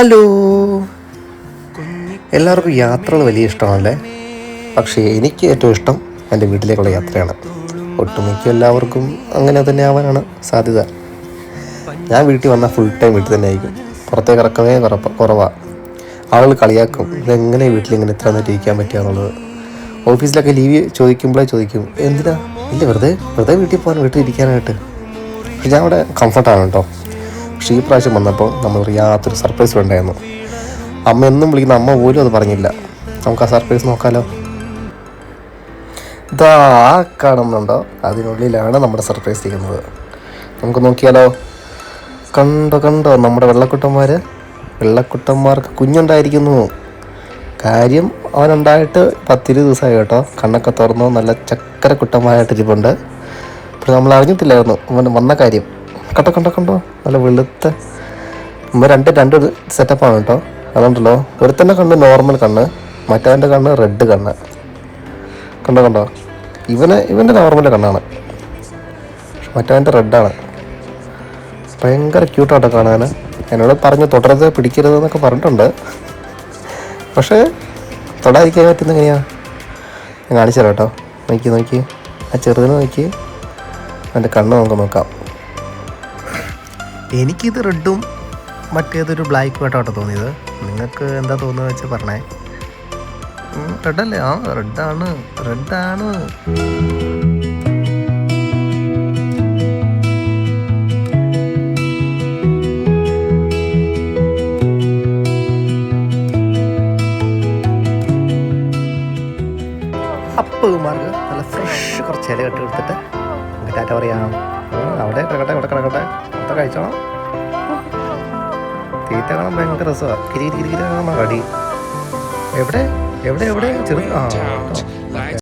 Hello, എല്ലാവർക്കും യാത്രകൾ വലിയ ഇഷ്ടമാണല്ലേ. പക്ഷേ എനിക്ക് ഏറ്റവും ഇഷ്ടം എൻ്റെ വീട്ടിലേക്കുള്ള യാത്രയാണ്. ഒട്ടുമിക്ക എല്ലാവർക്കും അങ്ങനെ തന്നെ ആവാനാണ് സാധ്യത. ഞാൻ വീട്ടിൽ വന്നാൽ ഫുൾ ടൈം വീട്ടിൽ തന്നെ ആയിരിക്കും. പുറത്തേക്ക് ഇറക്കമേ കുറവാണ്. ആളുകൾ കളിയാക്കും, ഇതെങ്ങനെ വീട്ടിലിങ്ങനെ ഇത്ര നേരം ഇരിക്കാൻ പറ്റുക എന്നുള്ളത്. ഓഫീസിലൊക്കെ ലീവ് ചോദിക്കും, എന്തിനാ ഇല്ല വെറുതെ വീട്ടിൽ പോകാൻ, വീട്ടിലിരിക്കാനായിട്ട്. ഞാൻ അവിടെ കംഫർട്ടാണ് കേട്ടോ. പക്ഷേ ഈ പ്രാവശ്യം വന്നപ്പോൾ നമ്മൾ യാതൊരു സർപ്രൈസ് ഉണ്ടായിരുന്നു. അമ്മ എന്നും വിളിക്കുന്ന അമ്മ പോലും അത് പറഞ്ഞില്ല. നമുക്ക് ആ സർപ്രൈസ് നോക്കാമല്ലോ. ഇതാ കാണുന്നുണ്ടോ, അതിനുള്ളിലാണ് നമ്മുടെ സർപ്രൈസ് ഇരിക്കുന്നത്. നമുക്ക് നോക്കിയാലോ. കണ്ടോ നമ്മുടെ വെള്ളക്കുട്ടന്മാർക്ക് കുഞ്ഞുണ്ടായിരിക്കുന്നു. കാര്യം അവനുണ്ടായിട്ട് 10-20 ദിവസമായി കേട്ടോ. കണ്ണൊക്കെ തുറന്നു നല്ല ചക്കര കുട്ടന്മാരായിട്ടിരിപ്പുണ്ട്. പക്ഷെ നമ്മൾ അറിഞ്ഞിട്ടില്ലായിരുന്നു അവൻ വന്ന കാര്യം. കണ്ടോ നല്ല വെളുത്ത രണ്ട് സെറ്റപ്പാണ് കേട്ടോ. അതുകൊണ്ടല്ലോ ഒരുത്തൻ്റെ കണ്ണ് നോർമൽ കണ്ണ്, മറ്റവൻ്റെ കണ്ണ് റെഡ് കണ്ണ്. കണ്ടോ ഇവൻ്റെ നോർമൽ കണ്ണാണ്, മറ്റവൻ്റെ റെഡാണ്. ഭയങ്കര ക്യൂട്ടാട്ടോ കാണാൻ. എന്നോട് പറഞ്ഞ് തുടരുത് പിടിക്കരുത് എന്നൊക്കെ പറഞ്ഞിട്ടുണ്ട്. പക്ഷേ തൊടാതിരിക്കാൻ പറ്റുന്ന എങ്ങനെയാണ്, ഞാൻ കാണിച്ചു തരാം കേട്ടോ. നോക്കി ആ ചെറുതിനെ നോക്കി, എൻ്റെ കണ്ണ് നമുക്ക് നോക്കാം. എനിക്കിത് റെഡും മറ്റേതൊരു ബ്ലാക്കും ആയിട്ടോ തോന്നിയത്. നിങ്ങൾക്ക് എന്താ തോന്നുന്നത് വെച്ചാൽ പറഞ്ഞേ. റെഡല്ലേ? ആ റെഡാണ്. അപ്പുമാർക്ക് നല്ല ഫ്രഷ് കുറച്ച് ഇല കെട്ടി കൊടുത്തിട്ട് നമുക്ക് ടാറ്റ പറയാം. അവിടെ കിടക്കട്ടെ അവിടെ കഴിച്ചോളാം. തീറ്റ കാണാൻ ഭയങ്കര രസമാണ്. കിരി കടി. എവിടെ ചെറു